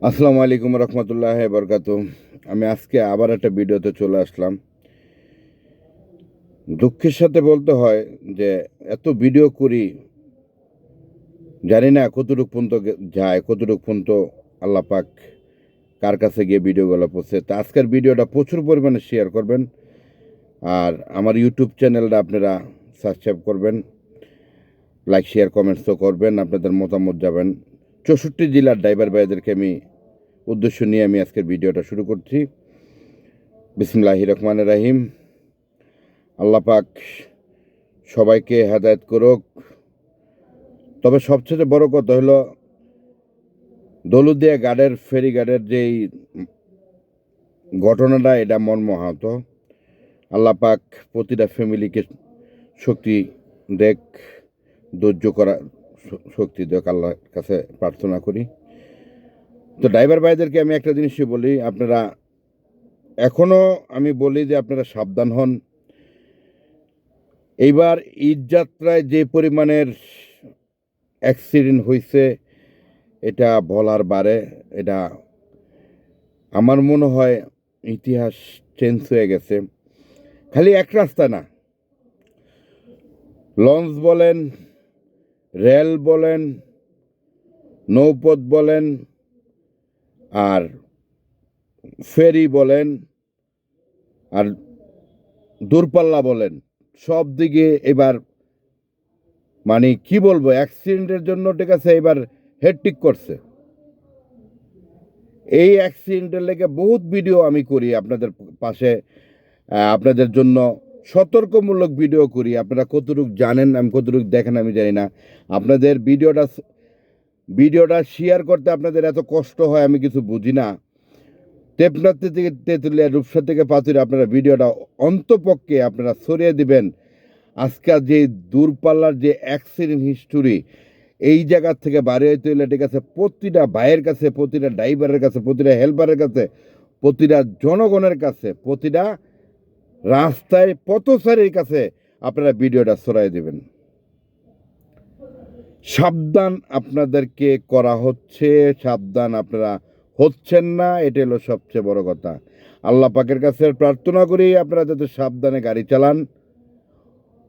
আসসালামু আলাইকুম রহমতুল্লাহ বরকাত। আমি আজকে আবার একটা ভিডিওতে চলে আসলাম। দুঃখের সাথে বলতে হয় যে এত ভিডিও করি, জানি না কতটুক পর্যন্ত যায়, কতটুক পর্যন্ত আল্লাহ পাক কার কাছে গিয়ে ভিডিওগুলো পৌঁছে। তা আজকের ভিডিওটা প্রচুর পরিমাণে শেয়ার করবেন, আর আমার ইউটিউব চ্যানেলটা আপনারা সাবস্ক্রাইব করবেন, লাইক শেয়ার কমেন্টস তো করবেন, আপনাদের মতামত যাবেন। 64 জেলার ড্রাইভার ভাইদেরকে আমি উদ্দেশ্য নিয়ে আমি আজকের ভিডিওটা শুরু করছি। বিসমিল্লাহির রহমানির রহিম। আল্লাহ পাক সবাইকে হেদায়েত করুক। তবে সবচেয়ে বড় কথা হলো দৌলতদিয়া ঘাটের ফেরিঘাটের যেই ঘটনাটা, এটা মর্মাহত। আল্লাহ পাক প্রতিটা ফ্যামিলিকে শক্তি দেখ, ধৈর্য করা শক্তি দেখ, আল্লাহর কাছে প্রার্থনা করি। তো ড্রাইভার ভাইদেরকে আমি একটা জিনিসই বলি, আপনারা এখনও আমি বলি যে আপনারা সাবধান হন। এইবার ঈদযাত্রায় যে পরিমাণের অ্যাক্সিডেন্ট হয়েছে এটা বলার বারে, এটা আমার মনে হয় ইতিহাস চেঞ্জ হয়ে গেছে। খালি এক রাস্তা না, লঞ্চ বলেন, রেল বলেন, নৌপথ বলেন, আর ফেরি বলেন, আর দূরপাল্লা বলেন, সব দিকে এবার মানে কি বলবো, অ্যাক্সিডেন্টের জন্য ঠিক আছে এবার হেডটিক করছে। এই অ্যাক্সিডেন্টের লেগে বহুত ভিডিও আমি করি আপনাদের পাশে, আপনাদের জন্য সতর্কমূলক ভিডিও করি। আপনারা কতটুকু জানেন, আমি কতটুকু দেখেন আমি জানি না। আপনাদের ভিডিওটা শেয়ার করতে আপনাদের এত কষ্ট হয় আমি কিছু বুঝি না। টেপনাথ থেকে তেঁতুলিয়া, রূপসা থেকে পাতুরিয়া আপনারা ভিডিওটা অন্তপক্ষে আপনারা ছড়িয়ে দিবেন। আজকাল যে দূরপাল্লার যে অ্যাক্সিডেন্ট হিস্টোরি, এই জায়গার থেকে বাড়ি হইতে হইলে ঠিক আছে প্রতিটা ভাইয়ের কাছে, প্রতিটা ড্রাইভারের কাছে, প্রতিটা হেল্পারের কাছে, প্রতিটা জনগণের কাছে, প্রতিটা রাস্তায় পথচারীর কাছে আপনারা ভিডিওটা ছড়াই দেবেন। সাবধান আপনাদেরকে করা হচ্ছে, সাবধান আপনারা হচ্ছেন না, এটা হলো সবচেয়ে বড় কথা। আল্লাহ পাকের কাছে প্রার্থনা করি আপনারা যাতে সাবধানে গাড়ি চালান।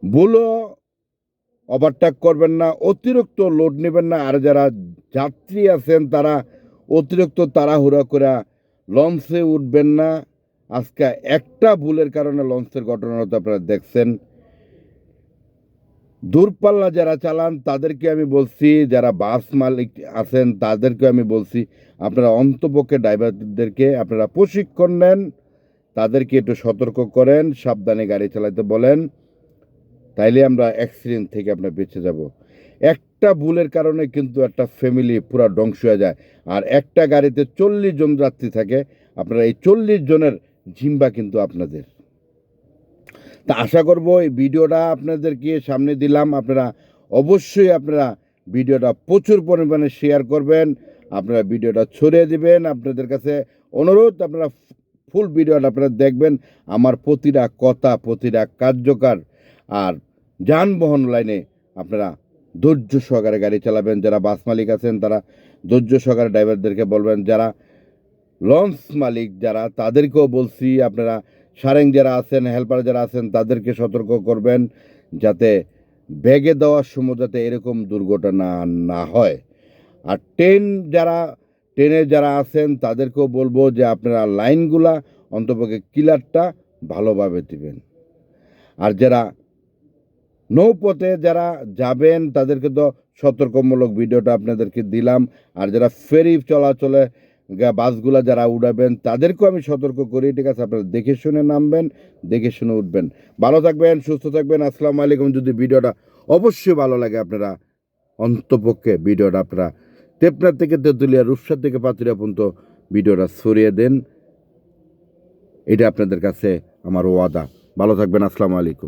ভুলও ওভারটেক করবেন না, অতিরিক্ত লোড নেবেন না। আর যারা যাত্রী আছেন তারা অতিরিক্ত তাড়াহুড়া করে লঞ্চে উঠবেন না। আজকে একটা ভুলের কারণে লঞ্চের ঘটনাটা আপনারা দেখছেন। দূরপাল্লা যারা চালান তাদেরকে আমি বলছি, যারা বাস মালিক আছেন তাদেরকে আমি বলছি, আপনারা অন্তপক্ষে ড্রাইভারদেরকে আপনারা প্রশিক্ষণ নেন, তাদেরকে একটু সতর্ক করেন, সাবধানে গাড়ি চালাতে বলেন। তাইলে আমরা অ্যাক্সিডেন্ট থেকে আমরা বেঁচে যাব। একটা ভুলের কারণে কিন্তু একটা ফ্যামিলি পুরো ধ্বংস হয়ে যায়। আর একটা গাড়িতে 40 জন যাত্রী থাকে, আপনারা এই 40 জনের জিম্বা কিন্তু আপনাদের। তা আশা করব এই ভিডিওটা আপনাদেরকে সামনে দিলাম, আপনারা অবশ্যই আপনারা ভিডিওটা প্রচুর পরিমাণে শেয়ার করবেন, আপনারা ভিডিওটা ছড়িয়ে দিবেন। আপনাদের কাছে অনুরোধ, আপনারা ফুল ভিডিওটা আপনারা দেখবেন। আমার প্রতিটা কথা, প্রতিটা কার্যকর আর যানবাহন লাইনে আপনারা ধৈর্য সহকারে গাড়ি চালাবেন। যারা বাস মালিক আছেন তারা ধৈর্য সহকারে ড্রাইভারদেরকে বলবেন। যারা লঞ্চ মালিক যারা, তাদেরকেও বলছি আপনারা সারেং যারা আছেন, হেল্পার যারা আছেন তাদেরকে সতর্ক করবেন, যাতে ব্যাগে দেওয়ার সময় যাতে এরকম দুর্ঘটনা না হয়। আর ট্রেনে যারা আছেন তাদেরকেও বলবো যে আপনারা লাইনগুলা অন্তপক্ষে ক্লিয়ারটা ভালোভাবে দিবেন। আর যারা নৌপথে যারা যাবেন তাদেরকে তো সতর্কমূলক ভিডিওটা আপনাদেরকে দিলাম। আর যারা ফেরি চলাচলে বাসগুলা যারা উড়াবেন তাদেরকেও আমি সতর্ক করি, ঠিক আছে? আপনারা দেখে শুনে নামবেন, দেখে শুনে উঠবেন। ভালো থাকবেন, সুস্থ থাকবেন। আসসালামু আলাইকুম। যদি ভিডিওটা অবশ্যই ভালো লাগে আপনারা অন্তপক্ষে ভিডিওটা আপনারা টেপনাথ থেকে তেঁতুলিয়া, রূপসা থেকে পাতুরিয়া পর্যন্ত ভিডিওটা ছড়িয়ে দেন। এটা আপনাদের কাছে আমার ওয়াদা। ভালো থাকবেন। আসসালামু আলাইকুম।